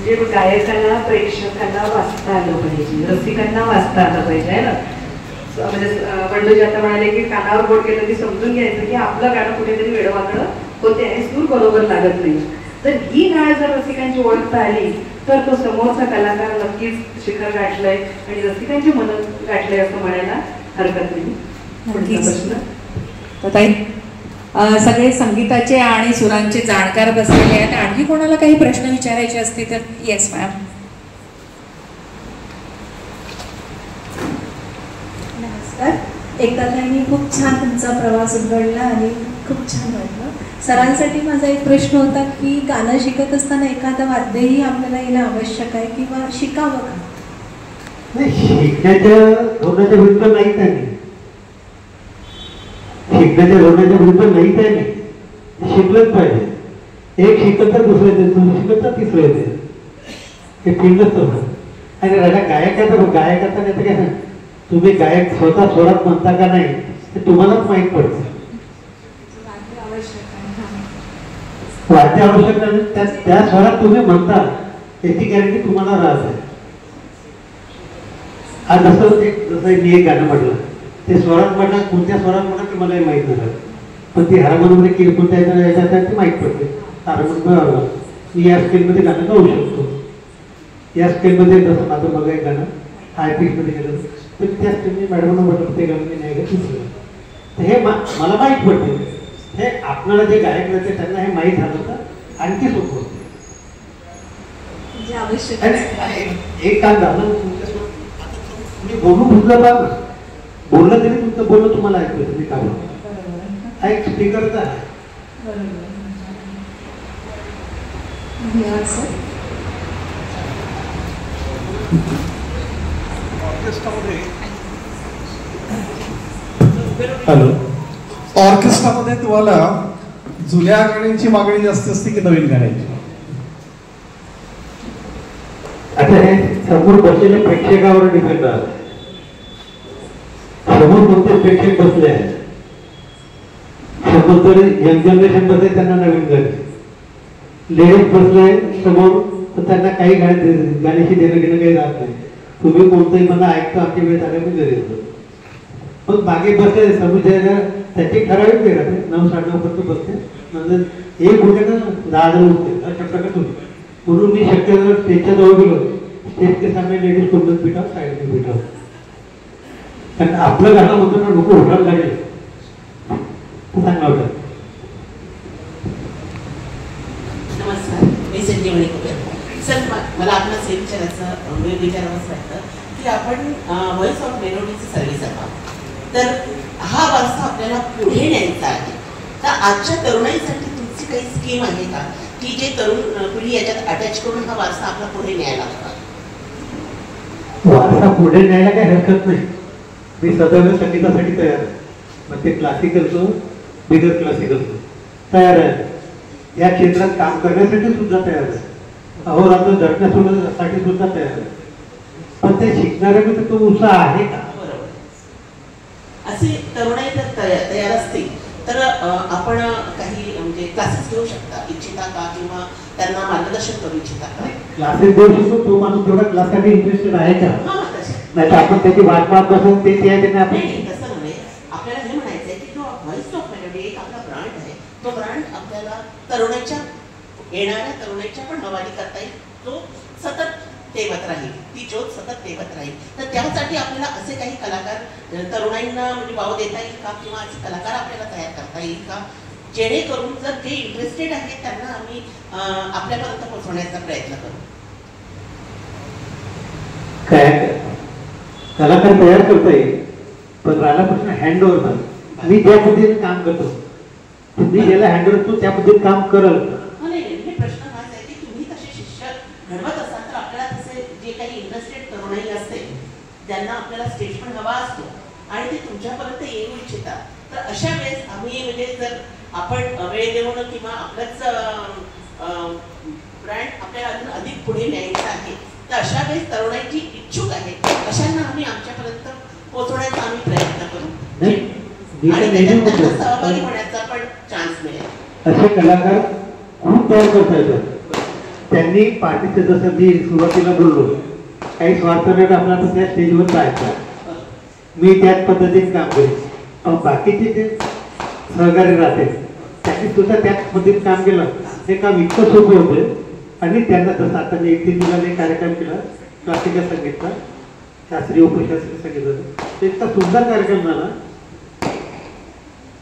म्हणजे गायकांना प्रेक्षकांना वाचता आलं पाहिजे, रसिकांना वाचता आलं पाहिजे आहे ना. म्हणजे बंडूजी आता म्हणाले की कानावर बोट केलं की समजून घ्यायचं की आपलं गाणं कुठेतरी वेडवाकडं होते आणि सूर बरोबर लागत नाही. तर ही गाणं जर रसिकांची ओळखता आली तर तो समोरचा कलाकार नक्कीच शिखर गाठलंय आणि रसिकांची मनं गाठलंय असं म्हणायला हरकत नाही. प्रश्न ताई, सगळे संगीताचे आणि सुरांचे जाणकार बसलेले आहेत. आणखी कोणाला काही प्रश्न विचारायचे असतील तर येस मॅम. नमस्कार. एकदा त्यांनी खूप छान तुमचा प्रवास उघडला आणि खूप छान वाटलं. सरांसाठी माझा एक प्रश्न होता की गाणं शिकत असताना एखादं वाद्यही आपल्याला येणं आवश्यक आहे किंवा शिकावं का? नाही, शिकण्याच्या धोरणाच्या विरुद्ध नाही त्यांनी, शिकण्याच्या धोरणाच्या विरुद्ध नाही त्यांनी, शिकलंच पाहिजे. एक शिकत तर दुसरं येते, दुसरं शिकत तर तिसरं येते, हे फिल्डच होतं. आणि राजा गायकाचं नाही काय, तुम्ही गायक स्वतः स्वरात म्हणता का नाही ते तुम्हालाच माहीत पडतं. वाद्य आवश्यक नाही, त्या स्वरात तुम्ही म्हणता त्याची गॅरंटी तुम्हाला राहते. आज जसं मी एक गाणं म्हटलं ते स्वरात म्हणा, कोणत्या स्वरात म्हणा ते मलाही माहीत नसतं, पण ती हार्मोनियममध्ये केली कोणत्या याच्यात ते माहीत पडते. हार्मोनियम मी या स्केलमध्ये गाणं गाऊ शकतो. या स्केलमध्ये जसं माझं बघा एक गाणं हाय पिचमध्ये गेलं तर त्या स्केलने मॅडमनं म्हटलं ते गाणं मी नाही घेतलं. तर हे मला माहीत पडते. हे आपल्याला जे गायक नसते त्यांना हे माहीत झालं तर आणखी सोपं होतं. एक काम झालं तुम्ही बोलून भुजलं पाहा, बोललं तरी तुमचं बोलणं तुम्हाला ऐकलं तुम्ही काम हा एक स्पीकरचा आहे. हॅलो, ऑर्केस्ट्रामध्ये तुम्हाला जुन्या गाण्यांची मागणी जास्त असते की नवीन गाण्यांची? आता हे समोर बसलेल्या प्रेक्षकावर डिपेंड आहे. समोर कोणते प्रेक्षक बसले आहेत, समोर तर यंग जनरेशन बसले त्यांना नवीन गाणी, लेडीज बसले समोर तर त्यांना काही गाण्याशी देणं घेणं काही राहत नाही. तुम्ही कोणतंही मला ऐकतो आमची वेळ झाल्या मी घरी येतो. पण मागे बसले समुद्राला त्याची ठराविक वेळ राहते, 9-9:30 पर्यंत बसते. नंतर एक होते ना 10 जण उठते अशा प्रकारे होते. म्हणून मी शक्यतो स्टेजच्या जवळ गेलो, स्टेजच्या सामने लेडीज कोणतं पिठाव साईडने पिठाव, कारण आपलं गाणं म्हणतो ना लोक उठायला लागले चांगला होता. नमस्कार, मी संजीवनी कुबेर. सर, मला आपलं सेम विचारावंच वाटतं की आपण व्हॉइस ऑफ मेलोडीची सर्व्हिस आहात, तर हा वारसा आपल्याला पुढे न्यायचा आहे. तर आजच्या तरुणाईसाठी तुमची काही स्कीम आहे का की जे तरुण पिढी याच्यात अटॅच करून हा वारसा आपला पुढे न्यायला हवा? वारसा पुढे न्यायला काही हरकत नाही. मी सदैव संगीतासाठी तयार आहे. मग ते क्लासिकलचं बिगर क्लासिकलचं तयार आहे. या क्षेत्रात काम करण्यासाठी सुद्धा तयार आहे. अहोरात्र झटण्यासाठी सुद्धा तयार आहे. पण ते शिकणाऱ्यामध्ये तो उत्साह आहे का? असे तरुणाई जर तयार असतील तर आपण काही म्हणजे क्लासेस घेऊ शकता इच्छिता का, किंवा त्यांना मार्गदर्शन करू इच्छिता का? क्लासेस देऊ शकतो. तो माणूस तेवढा क्लाससाठी इंटरेस्टेड आहे का? नाही तर आपण त्याची वाट पाहत बसून ते आपण तसं नव्हे. आपल्याला हे म्हणायचं आहे की जो व्हॉइस ऑफ मेलोडी एक आपला ब्रँड आहे, तो ब्रँड आपल्याला तरुणाईच्या येणाऱ्या तरुणाईच्या पण हवाली करता येईल, तो सतत तेवत राहील, ती ज्योत सतत तेवत राहील. तर त्यासाठी आपल्याला असे काही कलाकार तरुणाईंना म्हणजे वाव देता येईल का, किंवा असे कलाकार आपल्याला तयार करता येईल का, जेणेकरून जर जे इंटरेस्टेड आहेत त्यांना आम्ही आपल्यापर्यंत पोहोचवण्याचा प्रयत्न करू. काय कलाकार तयार करता येईल, पण राहिला प्रश्न हँडओव्हर. मी ज्या पद्धतीने काम करतो, तुम्ही ज्याला हँडओव्हर करतो त्या पद्धतीने काम करल. हे प्रश्न हाच आहे की तुम्ही तसे शिष्य घडवत असाल तर आपल्याला तसे जे काही इंटरेस्टेड तरुणाई असते ज्यांना आपल्याला स्टेज पण हवा असतो आणि ते तुमच्यापर्यंत येऊ इच्छितात, तर अशा वेळेस आम्ही म्हणजे जर आपण वेळ देऊन किंवा आपलंच ब्रँड आपल्याला अजून अधिक पुढे न्यायचं आहे, तर अशा वेळेस तरुणाई जी इच्छुक आहे अशांना आम्ही आमच्यापर्यंत पोहोचवण्याचा आम्ही प्रयत्न करू आणि त्याच्यात सहभागी होण्याचा पण चान्स मिळेल. असे कलाकार खूप तयार करता येतात. त्यांनी पार्टीचे जसं मी सुरुवातीला बोललो काही स्वार्थ न आपल्याला त्या स्टेजवर जायचा, मी त्याच पद्धतीने काम करेन. बाकीचे जे सहकारी राहते त्यांनी सुद्धा त्याच पद्धतीने काम केलं. हे काम इतकं सोपं होतं आणि त्यांना जसं आता मी 31 जुलैला कार्यक्रम केला क्लासिकल संगीतचा, शास्त्रीय उपशास्त्रीय संगीताचा, ते इतका सुंदर कार्यक्रम झाला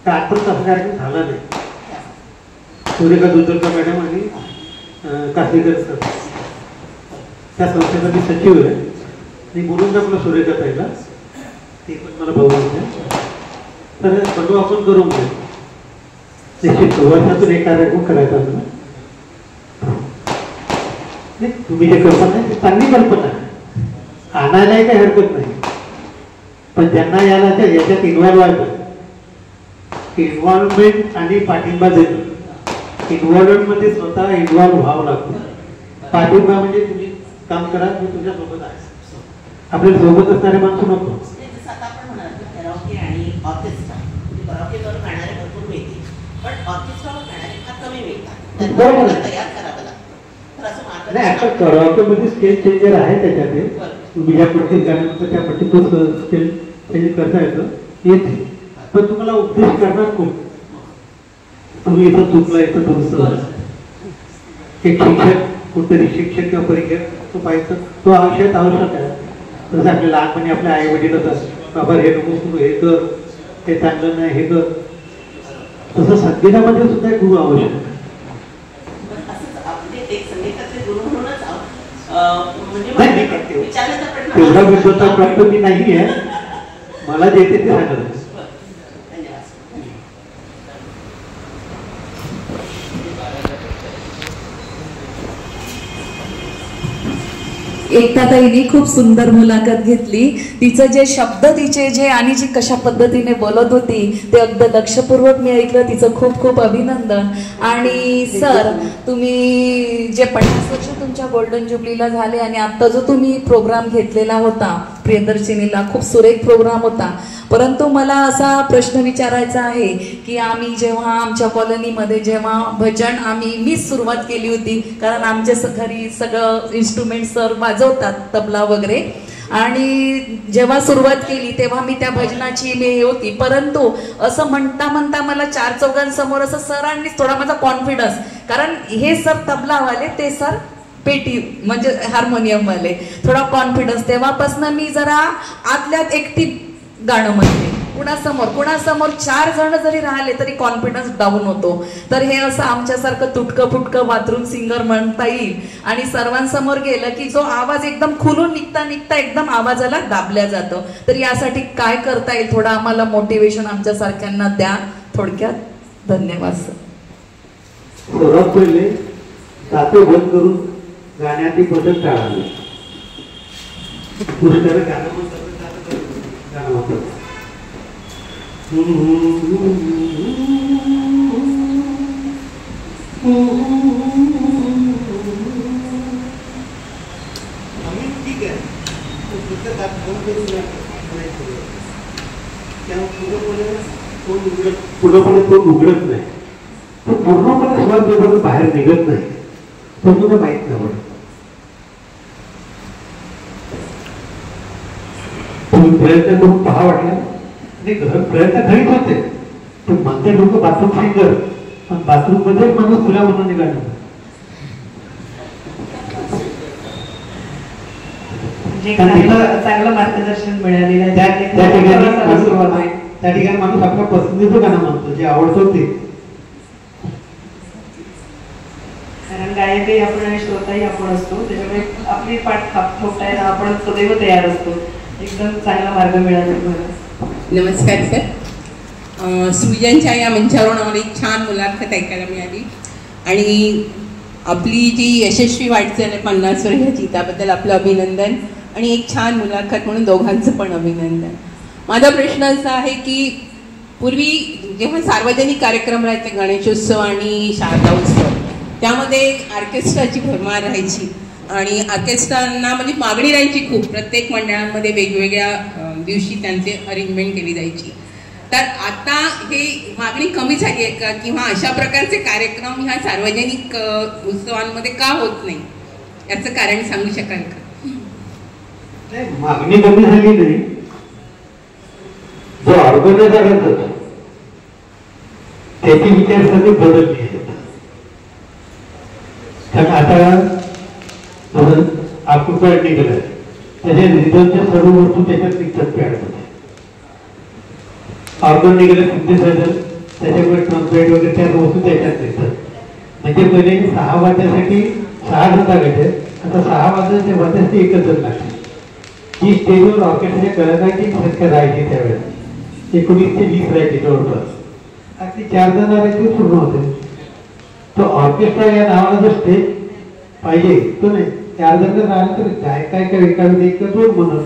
का आता तसा कार्यक्रम झाला नाही. सूर्यका दुधरकर मॅडम आणि काशीकर सर त्या संस्थेचा मी सचिव आहे. मी बोलून टाकलं सूर्यका ताईला, ते पण मला भाऊ होते. तर बघू आपण करून घेऊ निश्चित वर्षातून एक कार्यक्रम करायचा आपला. नाही तुम्ही जे कल्पना आहे ती चांगली कल्पना आहे, आणायलाही काही हरकत नाही, पण ज्यांना याच्यात इन्व्हॉल्व व्हायचं, इन्व्हॉल्वमेंट आणि पाठिंबा देणं. इन्व्हॉल्वमेंटमध्ये स्वतः इन्व्हॉल्व व्हावं लागतं. पाठिंबा म्हणजे तुम्ही काम करा, मी तुझ्या सोबत आहे, आपल्या सोबत असणारे माणसं नको. जसं आता आपण म्हणाल कॅरोके आणि ऑर्केस्ट्रा, कॅरोकेवर गाणारे भरपूर मिळतील पण ऑर्केस्ट्रावर गाणारे फार कमी मिळतात, त्यांना तयार करावं लागतं. तर असं नाही आता कॅरोकेमध्ये स्केल चेंजर आहे त्याच्यात, तुम्ही ज्या पट्टीत गाण्यानंतर त्या पट्टीत तो स्केल चेंज करता येते, पण तुम्हाला उपदेश करणार कोण? तुम्ही इथं चुकला, इथं दुरुस्त. एक शिक्षक, कुठतरी शिक्षक किंवा परीक्षक तो पाहिजे, तो आवश्यक आहे. तसं आपल्या लहानपणी आपल्या आई वडील होतात, बाबा हे नको तू हे कर, हे चांगलं नाही हे कर. तसं संगीतामध्ये सुद्धा एक गुरु आवश्यक आहे. तेवढा विद्वत्ता प्राप्त मी नाही आहे, मला जे ते सांगत. एकता ताईंनी खूप सुंदर मुलाखत घेतली. तिचं जे शब्द तिचे जे आणि जी कशा पद्धतीने बोलत होती ते अगदी लक्षपूर्वक मी ऐकलं. तिचं खूप खूप अभिनंदन. आणि सर तुम्ही जे 50 वर्ष तुमच्या गोल्डन ज्युबलीला झाले आणि आता जो तुम्ही प्रोग्राम घेतलेला होता प्रियदर्शिनीला, खूप सुरेख प्रोग्राम होता. परंतु मला असा प्रश्न विचारायचा आहे की आम्ही जेव्हा आमच्या कॉलनीमध्ये जेव्हा भजन मीच सुरुवात केली होती, कारण आमच्या घरी सगळं इन्स्ट्रुमेंट सर वाजवतात, तबला वगैरे, आणि जेव्हा सुरुवात केली तेव्हा मी त्या भजनाची मी हे होती. परंतु असं म्हणता म्हणता मला 4 चौघांसमोर असं सरांनीच थोडा माझा कॉन्फिडन्स, कारण हे सर तबलावाले ते सर पेटी म्हणजे हार्मोनियमवाले, थोडा कॉन्फिडन्स, तेव्हापासून मी जरा आतल्यात एकटी गाणं म्हणते. कुणासमोर 4 जण जरी राहिले तरी कॉन्फिडन्स डाऊन होतो. तर हे असं आमच्यासारखं तुटकं फुटकं बाथरूम सिंगर म्हणता येईल. आणि सर्वांसमोर गेलं की जो आवाज एकदम खुलून निघता एकदम आवाजाला दाबल्या जातं. तर यासाठी काय करता येईल, थोडं आम्हाला मोटिवेशन आमच्यासारख्यांना द्या थोडक्यात. धन्यवाद सर. सर्वात पहिले दाते बंद करून गाण्याची पद्धत टाळावी. पुष्कळ गाणं म्हणतात. ठीक आहे, पूर्णपणे तो उघडत नाही, तो पूर्णपणे स्वाद बाहेर निघत नाही, तो तुला माहित नाही. तुम्ही प्रयत्न करून पहा वाटला आणि प्रयत्न घरीच होते. पण म्हणते लोक बाथरूम सिंगर, पण बाथरूम मध्ये माणूस खुल्या म्हणून निघाला. चांगलं मार्गदर्शन मिळालेलं आहे. त्या ठिकाणी माणूस आपल्या पसंतीचं गाणं म्हणतो, जे आवडतं ते. कारण गायकही आपण आणि श्रोताही आपण असतो, त्याच्यामुळे आपली पाठ थोपटायला आपण सदैव तयार असतो. एकदम चांगला मार्ग मिळाला. नमस्कार सर. सृजनच्या या मंचावरून आम्हाला एक छान मुलाखत ऐकायला मिळाली आणि आपली जी यशस्वी वाटचाल आहे 50 वर्षाची त्याबद्दल आपलं अभिनंदन आणि एक छान मुलाखत म्हणून दोघांचं पण अभिनंदन. माझा प्रश्न असा आहे की पूर्वी जेव्हा सार्वजनिक कार्यक्रम राहायचे, गणेशोत्सव आणि शारदा उत्सव, त्यामध्ये एक ऑर्केस्ट्राची भरमार राहायची आणि ऑर्केस्ट्रांना म्हणजे मागणी राहायची खूप. प्रत्येक मंडळांमध्ये वेगवेगळ्या दिवशी त्यांचे अरेंजमेंट केली जायची. तर आता हे मागणी कमी झाली आहे का, किंवा अशा प्रकारचे कार्यक्रम ह्या सार्वजनिक उत्सवांमध्ये का होत नाही, याचं कारण सांगू शकाल का? नाही, मागणी कमी झाली नाही, जो ऑर्गनायझर होता त्याची विचारसरणी बदलली आहे. कारण आता ऑक्युपायड निघालं, त्याच्या रिझनच्या सर्व वस्तू त्याच्यात निघतात पॅडमध्ये. ऑर्गन निघालं सिंथेसायझर, त्याच्यामुळे ट्रम्पेट वगैरे त्या वस्तू त्याच्यात निघतात. म्हणजे पहिले 6 वाद्यासाठी 6 जण लागायचे, आता 6 वाद्याच्या वाद्यासाठी एकच जण लागते. ही स्टेजवर ऑर्केस्ट्राच्या कलाकारांची संख्या राहायची त्यावेळेस 19 ते 20 राहायची जवळपास. अगदी 4 जण राहायचे पूर्ण होते. तो ऑर्केस्ट्रा या नावाला जो स्टेज पाहिजे तो नाही. 4 जण राहिले तर काय काय काय एकावेळी एक 2 म्हणून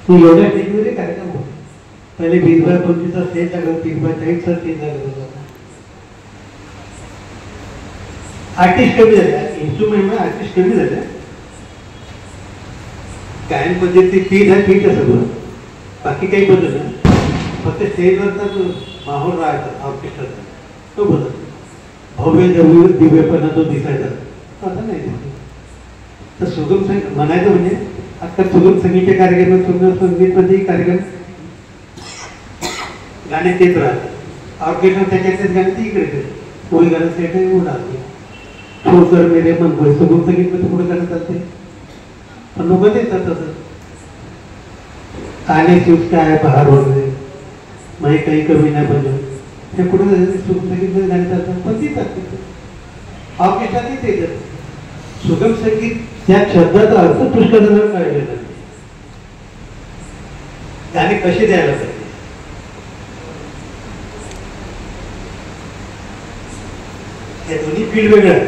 तू एवढ्या स्टेजमध्ये कार्यक्रम होतो. पहिले 20-25 स्टेज लागला, 30-40 स्टेज लागला. आर्टिस्ट कमी झाले, इन्स्ट्रुमेंट आर्टिस्ट कमी झाले. गायन पद्धती पीठ आहे सगळं, बाकी काही बदल नाही. फक्त स्टेजवरचा जो माहोल राहायचा ऑर्केस्ट्राचा तो बदल. भव्य दिव्यपणा तो दिसायचा आता नाही दिसत. तर सुगम संगीत म्हणायचं म्हणजे आता सुगम संगीतचे कार्यक्रम, सुगम संगीतमध्येही कार्यक्रम गाण्यात येत राहतात. ऑर्केस्ट्रा त्याच्यातलेच गाणे ते इकडे कोळी गाणं सेट उडाले. छोकर मेरे मन होय सुगम संगीतमध्ये पुढे गाणं चालते, पण लोक देतात तसं. आले शिवस काय बहार वगैरे मग काही कमी नाही बनलं हे कुठे सुगम संगीतमध्ये गाणे चालतात, पण ती चालते. ऑर्केस्ट्रातही ते येतात. सुगम संगीत या शब्दाचा अर्थ पुष्कळ काढलेला नाही. गाणे कसे द्यायला पाहिजे या दोन्ही फील्ड वेगळ्या.